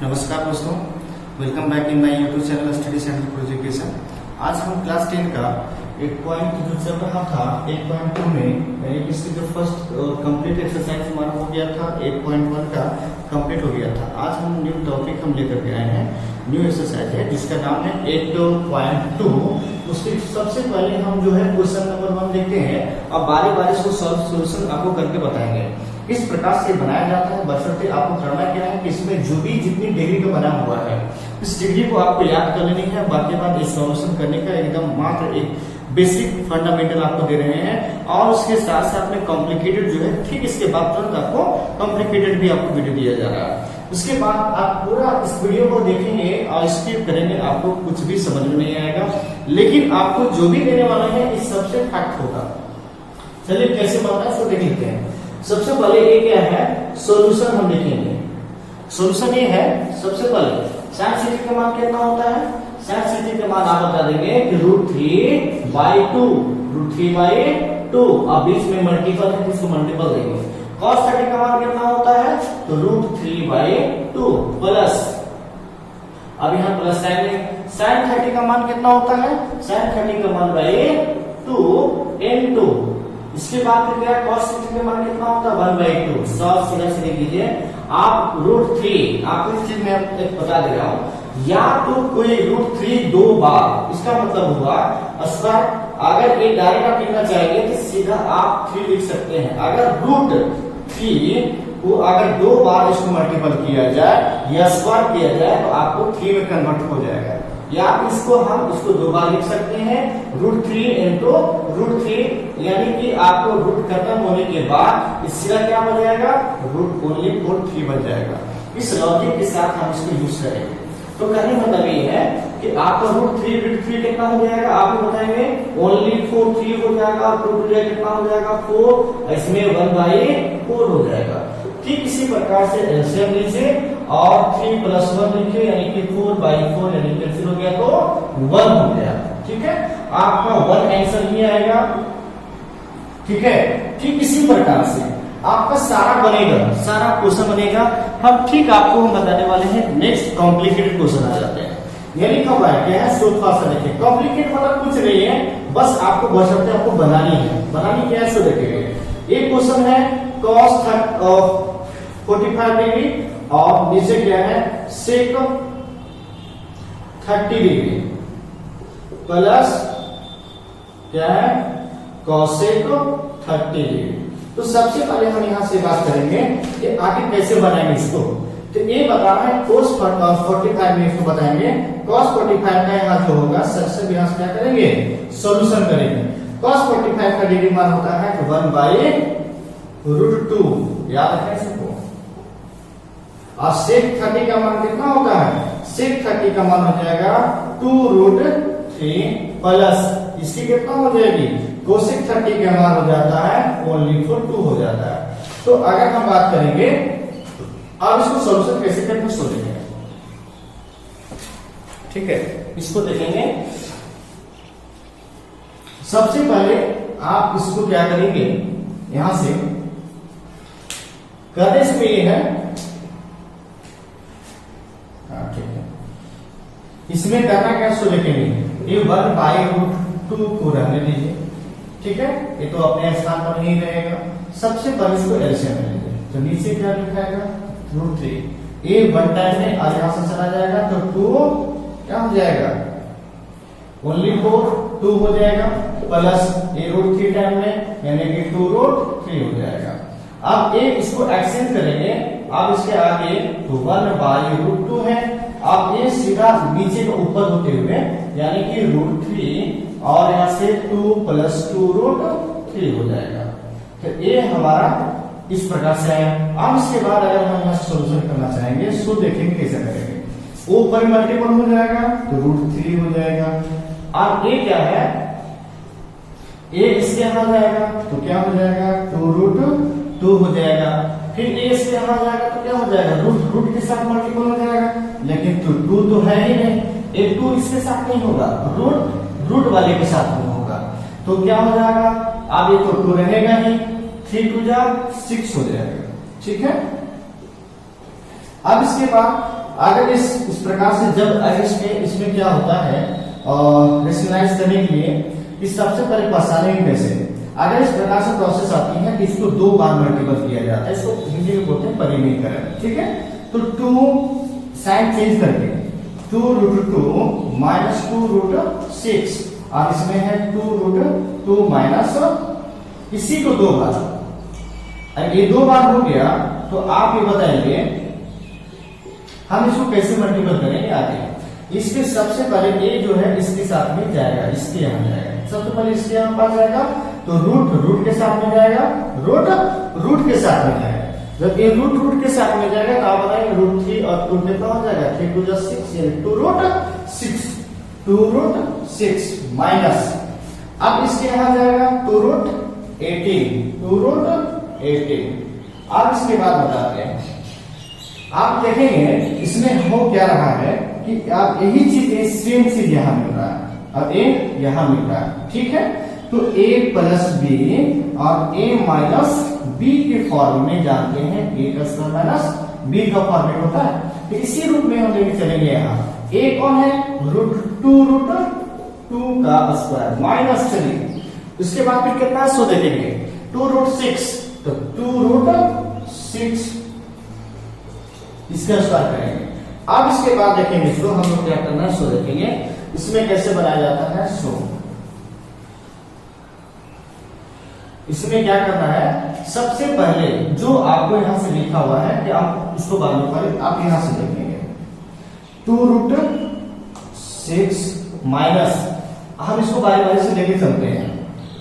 नमस्कार दोस्तों, welcome back in my YouTube channel study centre for education. आज हम क्लास 10 का एक पॉइंट जो चल रहा था 8.2 में, यानी कि इसकी जो फर्स्ट कंप्लीट एक्सरसाइज हमारा हो गया था 8.1 का कंप्लीट हो गया था। आज हम न्यू टॉपिक हम लेकर के आए हैं, न्यू एक्सरसाइज है जिसका नाम है 8.2। उसके सबसे पहले हम जो है क्वेश्चन नंबर 1 देखते हैं और बारी बारी से सोल्यूशन आपको करके बताएंगे। इस प्रकार से बनाया जाता है, बशर्ते आपको करना क्या है कि इसमें जो भी जितनी डिग्री का बना हुआ है इस डिग्री को आपको याद कर लेनी है। बाकी बात इस सॉल्यूशन करने का एकदम मात्र एक बेसिक फंडामेंटल आपको दे रहे हैं और उसके साथ साथ में कॉम्प्लिकेटेड जो है ठीक इसके बाद तुरंत आपको कॉम्प्लिकेटेड भी आपको वीडियो दिया जा रहा है। उसके बाद आप पूरा इस वीडियो को देखेंगे और स्किप करेंगे, आपको कुछ भी समझ में नहीं आएगा, लेकिन आपको जो भी देने वाला है इस सबसे फैक्ट होगा। चलिए कैसे बनता है इसको देख लेते हैं। सबसे पहले ये क्या है, सॉल्यूशन हम देखेंगे। सॉल्यूशन ये है, सबसे पहले sin ct का मान कितना होता है। sin ct का मान आप बता देंगे कि √3/2, √3/2। अब बीच में मल्टीपल है, इसको मल्टीपल देंगे। cos 30 का मान कितना होता है, तो √3/2 प्लस, अब यहाँ प्लस साइन है। sin 30 का मान कितना होता है, sin 30 का मान /2 n2। इसके बाद फिर क्या, cos 60 का मान कितना होता है 1/2। सब सीधा सीधे कीजिए आप √3, आपको इस चीज में एक बता दे रहा हूं, या तो कोई √3 दो बार, इसका मतलब हुआ अस्तर। अगर ये डायरेक्ट आप लिखना चाहेंगे तो सीधा आप 3 लिख सकते हैं। अगर √3 को अगर दो बार इसको मल्टीपल किया जाए या स्क्वायर किया जाए तो आपको 3 में कन्वर्ट हो जाएगा। या इसको हम इसको दो बार लिख सकते हैं, √3 into √3, यानी कि आपको रूट खत्म होने के बाद इसका क्या बन जाएगा, √3 बन जाएगा। इस लॉजिक के साथ हम इसको यूज करेंगे। तो कहने का मतलब ये है कि आपका √3 कितना हो जाएगा, आप बताएंगे √4 3 हो जाएगा, 2 कितना हो जाएगा 4, इसमें 1/4 हो जाएगा। ठीक इसी प्रकार से एलसीएम लीजिए और 3 + 1 लिखिए, यानी कि 4/4, यानी कैंसिल हो गया तो 1 हो गया। ठीक है, आपका 1 आंसर ही आएगा। ठीक है, ठीक इसी प्रकार से आपका सारा बनेगा, सारा क्वेश्चन बनेगा। हम ठीक आपको हम बताने वाले हैं नेक्स्ट कॉम्प्लिकेटेड क्वेश्चन आ जाते हैं। ये लिखा हुआ है क्या है, सोचवा से देखिए। कॉम्प्लिकेट मतलब कुछ नहीं है, बस आपको बशर्ते आपको बनानी है। बनानी क्या है सो देखिए। एक क्वेश्चन है cos 45 डिग्री और नीचे क्या है sec 30 डिग्री प्लस क्या है cosec 30 डिग्री। तो सबसे पहले हम यहां से बात करेंगे कि आगे कैसे बनाएंगे इसको। तो ये बता रहा है cos 45 में इसको बताएंगे। cos 45 का यहाँ जो होगा सबसे यहां से क्या करेंगे, सॉल्यूशन करेंगे। cos 45 का डिग्री मान होता है 1/√2, याद रखें इसको। और sec 30 का मान कितना होता है, sec 30 का मान हो जाएगा 2√3 प्लस इसकी कितना हो जाएगी, cosec 30 का मान हो जाता है √2 हो जाता है। तो अगर हम बात करेंगे अब इसको सॉल्यूशन कैसे करेंगे उसको देखेंगे। ठीक है, इसको देखेंगे। सबसे पहले आप इसको क्या करेंगे, यहां से करने से ये है, ठीक है, इसमें करना क्या सो देखेंगे, ये 1/√2 को रहने दीजिए। ठीक है, ये तो अपने स्थान पर नहीं रहेगा। सबसे पहले इसको एलसीएम में लीजिए, तो नीचे क्या लिखाएगा √3, ये 1 टाइम में और यहां से चला जाएगा तो 2 क्या हो जाएगा √2 हो जाएगा प्लस ये √3 टाइम में, यानी कि 2√3 हो जाएगा। अब एक इसको एक्सटेंड करेंगे, अब इसके आगे तो 1/√2 है। अब ये सीधा नीचे को ऊपर होते हुए, यानी कि √3 और यहां से 2 + 2√3 हो जाएगा। तो ये हमारा इस प्रकार से है। अब इसके बाद अगर हम यहाँ सोल्यूशन करना चाहेंगे सो देखेंगे कैसे करेंगे। ऊपर मल्टीपल हो जाएगा तो √3 हो जाएगा। अब ये क्या है, ये इसके यहां जाएगा तो क्या हो जाएगा 2√2 हो जाएगा। फिर ये इसके यहां जाएगा तो क्या हो जाएगा, रूट के साथ मल्टीपल हो जाएगा, लेकिन 2 तो है ही नहीं, एक 2 इसके साथ नहीं होगा, रूट वाले के साथ में होगा। तो क्या हो जाएगा, अब ये तो 2 रहेगा ही, 3 2 6 हो जाएगा। ठीक है, अब इसके बाद अगर इस प्रकार से जब अगर इसमें क्या होता है रेशनलाइज करने के लिए इस सबसे पहले पहचाने कैसे, अगर इस प्रकार से प्रोसेस आती है कि इसको 2 बार मल्टीपल किया जाता है, इसको हिंदी में बोलते हैं परिमेयकरण। ठीक है, तो 2 साइन चेंज करके 2√2 माइनस 2√6 और इसमें है 2√2 माइनस, इसी को 2 बार, अब ये 2 बार हो गया तो आप ये बताएंगे हम इसको कैसे मल्टीपल करेंगे आगे। इसके सबसे पहले ए जो है इसके साथ में जाएगा, इसके यहाँ जाएगा, सबसे पहले इसके यहाँ पास जाएगा तो रूट के साथ में जाएगा, रूट के साथ में जाएगा। जब ये रूट के साथ में जाएगा तो आप बताएंगे √3 और 2 कितना हो जाएगा, 3 2 6 यानी 2√6 माइनस, अब इसके यहाँ जाएगा 2√18। अब इसके बाद बताते हैं, आप देखेंगे इसमें हो क्या रहा है कि आप यही चीज सेम चीज यहाँ मिल रहा है और ए यहाँ मिल रहा है। ठीक है, तो a प्लस बी और a माइनस बी के फॉर्म में जानते हैं a का स्क्वायर माइनस b का फॉर्मेट होता है, तो इसी रूप में हम लेके चलेंगे। यहाँ a कौन है, √2 का स्क्वायर माइनस, चलिए उसके बाद फिर कितना है 100 देखेंगे 2√6, तो 2√6 इसका स्क्वायर करेंगे। अब इसके बाद देखेंगे इसको हम लोग क्या करना है, 100 देखेंगे इसमें कैसे बनाया जाता है 100। इसमें क्या करना है, सबसे पहले जो आपको यहां से लिखा हुआ है कि आप इसको बाद में पहले आप यहां से देखेंगे 2√6 माइनस, हम इसको बारी बारी से लेके चलते हैं,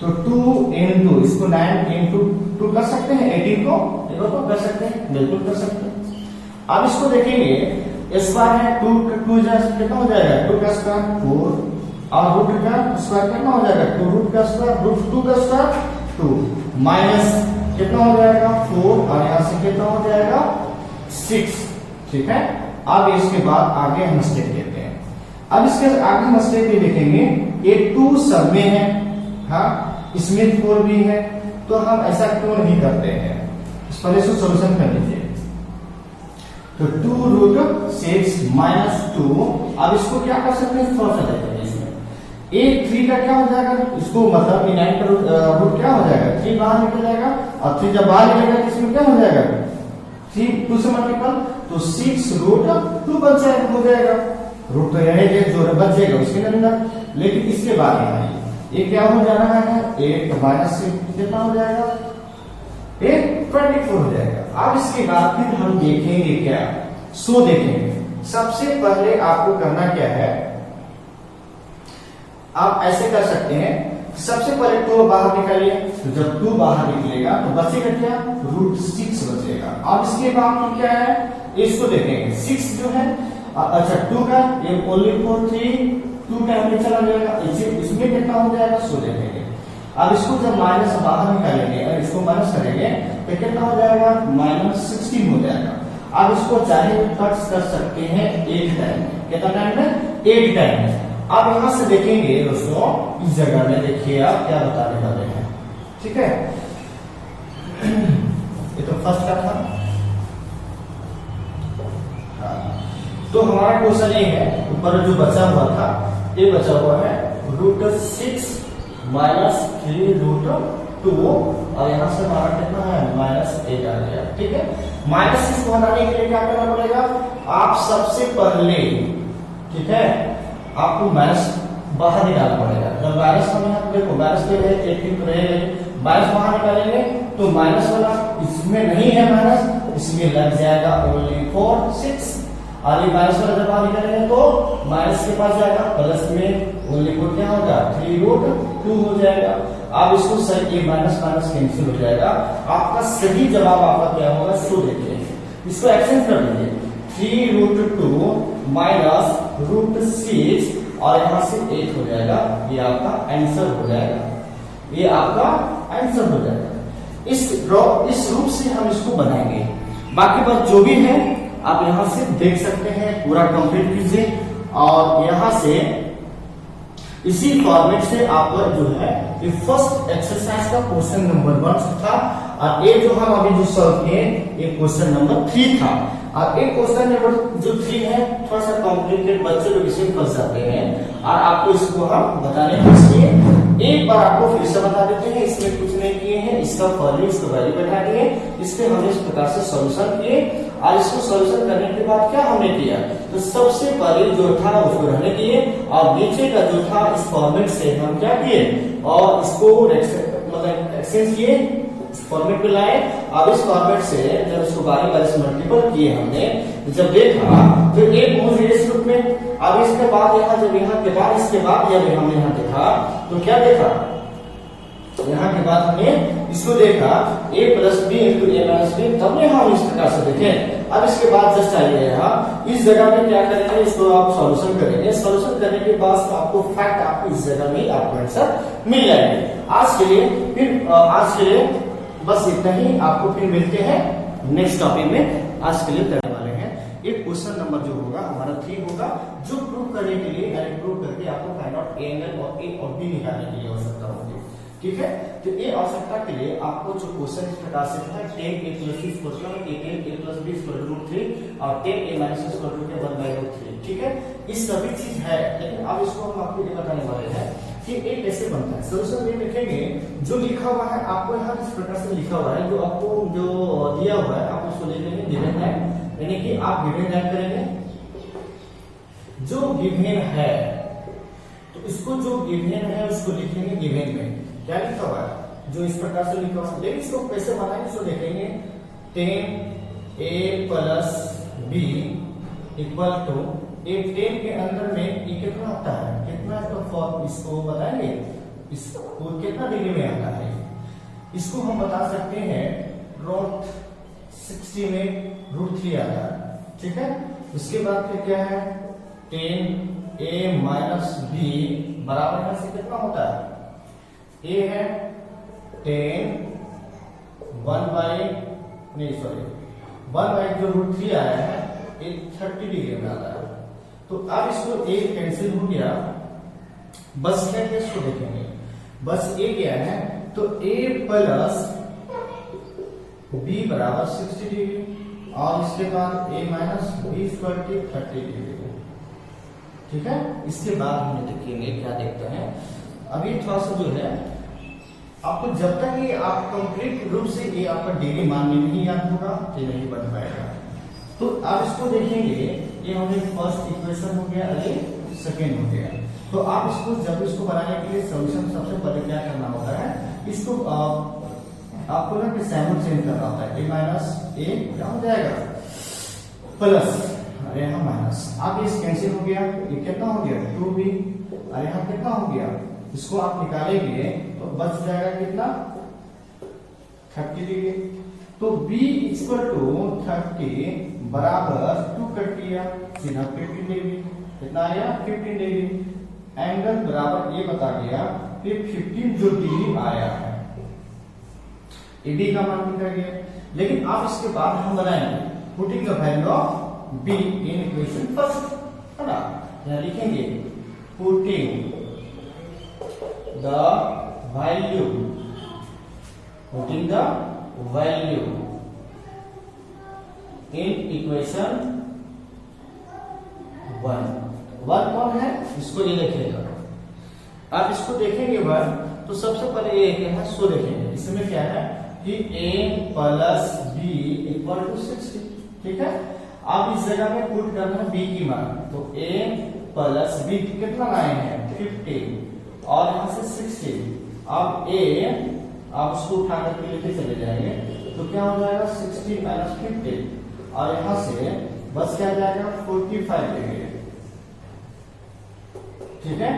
तो 2 into इसको 9 into 2 कर सकते हैं, 18 को कर सकते हैं, बिल्कुल कर सकते हैं। अब इसको देखेंगे स्क्वायर है 2 कितना हो जाएगा, 2 का स्क्वायर 4 और रूट का स्क्वायर कितना हो जाएगा, 2 रूट का स्क्वायर √2 का स्क्वायर 2 माइनस कितना हो जाएगा 4 और यहां से कितना हो जाएगा 6। ठीक है, अब इसके बाद आगे हम स्टेप लेते हैं। अब इसके आगे हम स्टेप ये देखेंगे, ये 2 सब में है, हाँ इसमें 4 भी है, तो हम ऐसा क्यों नहीं करते हैं, इस पर इसको सोल्यूशन कर लीजिए। तो 2√6 माइनस 2, अब इसको क्या कर सकते हैं, थोड़ा सा देखते हैं इसमें, 3 का क्या हो जाएगा, इसको मतलब 9 का रूट क्या हो जाएगा, 3 बाहर निकल जाएगा और 3 जब बाहर निकलेगा तो इसमें क्या हो जाएगा 3 2 से मल्टीपल, तो 6√2 बच जाएगा, हो जाएगा, रूट तो रहेगा जो बच जाएगा उसके अंदर। लेकिन इसके बाद ये क्या हो जा रहा है, 8 माइनस से कितना हो जाएगा, 24 हो जाएगा। अब इसके बाद फिर हम देखेंगे क्या, 100 देखेंगे। सबसे पहले आपको करना क्या है, आप ऐसे कर सकते हैं, सबसे पहले 2 बाहर निकालिए, तो जब 2 बाहर निकलेगा तो बचेगा क्या, √6 बचेगा। अब इसके बाद क्या है, इसको देखेंगे 6 जो है, अच्छा 2 का ये ओनली 4 3 2 टाइम में चला जाएगा, इसमें कितना हो जाएगा 100 देखेंगे। अब इसको जब माइनस बाहर निकालेंगे और इसको माइनस करेंगे तो कितना हो जाएगा -16 हो जाएगा। अब इसको चाहे कट कर सकते हैं 1 टाइम में, कितना टाइम में 1 टाइम में। अब यहां से देखेंगे दोस्तों, इस जगह में देखिए आप क्या बताने वाले हैं, ठीक है। ये तो फर्स्ट का था, तो हमारा क्वेश्चन ये है, ऊपर जो बचा हुआ था ये बचा हुआ है √6 माइनस 3√2 और यहां से हमारा कितना है -8 आ गया, ठीक है। -6 को हटाने के लिए क्या करना पड़ेगा, आप सबसे पहले, ठीक है, आपको माइनस बाहर निकालना पड़ेगा। जब माइनस हम यहाँ देखो माइनस के लिए 18 रहेगा, माइनस बाहर निकालेंगे तो माइनस वाला इसमें नहीं है माइनस, इसमें लग जाएगा ओनली 4 6 और ये माइनस वाला जब बाहर निकालेंगे तो माइनस के पास जाएगा, प्लस में ओनली 4 क्या होगा 3√2 हो जाएगा। अब इसको सही ये माइनस माइनस कैंसिल हो जाएगा, आपका सही जवाब आपका क्या होगा 100 देखिए। इसको एक्सचेंज कर दीजिए, 3√2 माइनस √6 और यहां से 8 हो जाएगा, ये आपका आंसर हो जाएगा, ये आपका आंसर हो जाएगा। इस रूप से हम इसको बनाएंगे। बाकी बात जो भी है आप यहां से देख सकते हैं, पूरा कंप्लीट कीजिए और यहां से इसी फॉर्मेट से आपका जो है ये फर्स्ट एक्सरसाइज का क्वेश्चन नंबर 1 था और ये जो हम अभी जो सॉल्व किए ये क्वेश्चन नंबर 3 था। और एक क्वेश्चन नंबर जो 3 है थोड़ा सा कॉम्प्लिकेटेड, बच्चे लोग इसमें फंस जाते हैं और आपको इसको हम बताने के लिए एक बार आपको फिर से बता देते हैं। इसमें कुछ नहीं किए हैं, इसका फॉर्मूला इसको वैल्यू बैठा दिए, इसके हमने इस प्रकार से सॉल्यूशन किए और इसको सॉल्यूशन करने के बाद क्या हमने किया, तो सबसे पहले जो था उसको रहने दिए और नीचे का जो था इस फॉर्मेट से हम क्या किए और इसको मतलब एक्सचेंज किए, इस फॉर्मेट पे लाए। अब इस फॉर्मेट से जब इसको बारी बारी से मल्टीपल किए हमने, जब देखा तो एक मूव इस रूप में। अब इसके बाद यहाँ जब यहाँ के बाद इसके बाद जब हमने यहाँ देखा तो क्या देखा, यहाँ के बाद हमने इसको देखा a plus B into A minus B, तब ने हम इस प्रकार से देखे। अब इसके बाद जस्ट आइए यहाँ इस जगह में क्या करेंगे, इसको आप सॉल्यूशन करेंगे। सॉल्यूशन करने के बाद आपको फैक्ट आपको इस जगह में आपको आंसर मिल जाएंगे। आज के लिए बस इतना ही, आपको फिर मिलते हैं नेक्स्ट टॉपिक में। आज के लिए करने वाले हैं एक क्वेश्चन नंबर जो होगा हमारा 3 होगा, जो प्रूव करने के लिए यानी प्रूव करके आपको फाइंड आउट एंगल और ए और बी निकालने की आवश्यकता होगी। ठीक है, तो ये आवश्यकता के लिए आपको जो क्वेश्चन इस प्रकार से है, tan a plus b equal to tan a plus b equal to √3 और tan a minus b equal to 1/√3। ठीक है, ये सभी चीज है, लेकिन अब इसको हम आपको ये बताने वाले हैं कि ये कैसे बनता है। सॉल्यूशन में लिखेंगे जो लिखा हुआ है आपको यहाँ इस प्रकार से लिखा हुआ है, जो आपको जो दिया हुआ है आप उसको लिख लेंगे गिवन है, यानी कि आप गिवन ऐड करेंगे जो गिवन है, तो इसको जो गिवन है उसको लिखेंगे गिवन में क्या लिखा हुआ है, जो इस प्रकार से लिखा हुआ है। लेकिन इसको कैसे बनाएंगे, इसको देखेंगे tan a plus b equal to एक 10 के अंदर में ये कितना आता है, कितना फॉर्म इसको बताएंगे, इसको कितना डिग्री में आता है, इसको हम बता सकते हैं √60 में √3 आता है। ठीक है, उसके बाद फिर क्या है tan a माइनस b बराबर में से कितना होता है, a है tan 1 जो √3 आया है ये 30 डिग्री में आता है। तो अब इसको a कैंसिल हो गया, बस क्या है इसको देखेंगे, बस a क्या है, तो a प्लस b बराबर 60 डिग्री और इसके बाद a minus b equal to 30 degree. ठीक है, इसके बाद हम देखेंगे क्या देखते हैं। अभी थोड़ा सा जो है आपको जब तक ये आप कंप्लीट रूप से ये आपका डिग्री मानने नहीं याद होगा तो नहीं बन पाएगा। तो आप इसको देखेंगे, ये हमारे फर्स्ट इक्वेशन हो गया, अरे सेकेंड हो गया। तो आप इसको जब इसको बनाने के लिए सॉल्यूशन सबसे पहले क्या करना होता है, इसको आपको ना साइन चेंज करना होता है, a माइनस a क्या हो जाएगा प्लस, अरे यहाँ माइनस, आप ये कैंसिल हो गया, ये कितना हो गया 2b, अरे यहाँ कितना हो गया, इसको आप निकालेंगे तो बच जाएगा कितना 30 डिग्री। तो b इक्वल टू 30 बराबर 2 कट किया सीधा 15 डिग्री, कितना आया 15 डिग्री। एंगल बराबर ये बता गया कि 15 जो डिग्री आया है, ए बी का मान निकल गया। लेकिन आप इसके बाद हम बनाएंगे putting the value of b in equation first, है ना, यहां लिखेंगे putting the value, putting the value in equation 1 कौन है, इसको ये लिखेगा। आप इसको देखेंगे 1 तो सबसे पहले ये है सो देखेंगे, इसमें क्या है कि a plus b equal to 60। ठीक है, आप इस जगह में पुट करना है b की मान, तो a प्लस b कितना लाए हैं 50 और यहां से 60। अब a आप उसको उठा करके लेके चले जाएंगे तो क्या हो जाएगा 60 माइनस 50 और यहां से बस क्या जाएगा 45 लेंगे। ठीक है,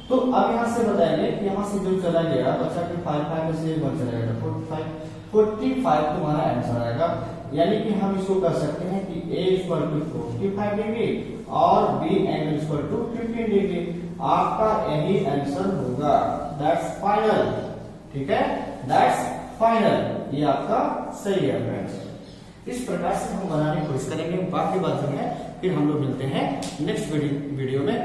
तो अब यहां से बताएंगे कि यहां से जो चला गया बच्चा के 5 में से 1 चला गया 45 तुम्हारा आंसर आएगा। यानी कि हम इसको कर सकते हैं कि a इक्वल टू 45 डिग्री और b angle equal to 15 degree, आपका यही आंसर होगा। That's final. ठीक है, दैट्स फाइनल, ये आपका सही है फ्रेंड्स। इस प्रकार से हम बनाने की कोशिश करेंगे, बाकी बात जो है फिर हम लोग मिलते हैं नेक्स्ट वीडियो में।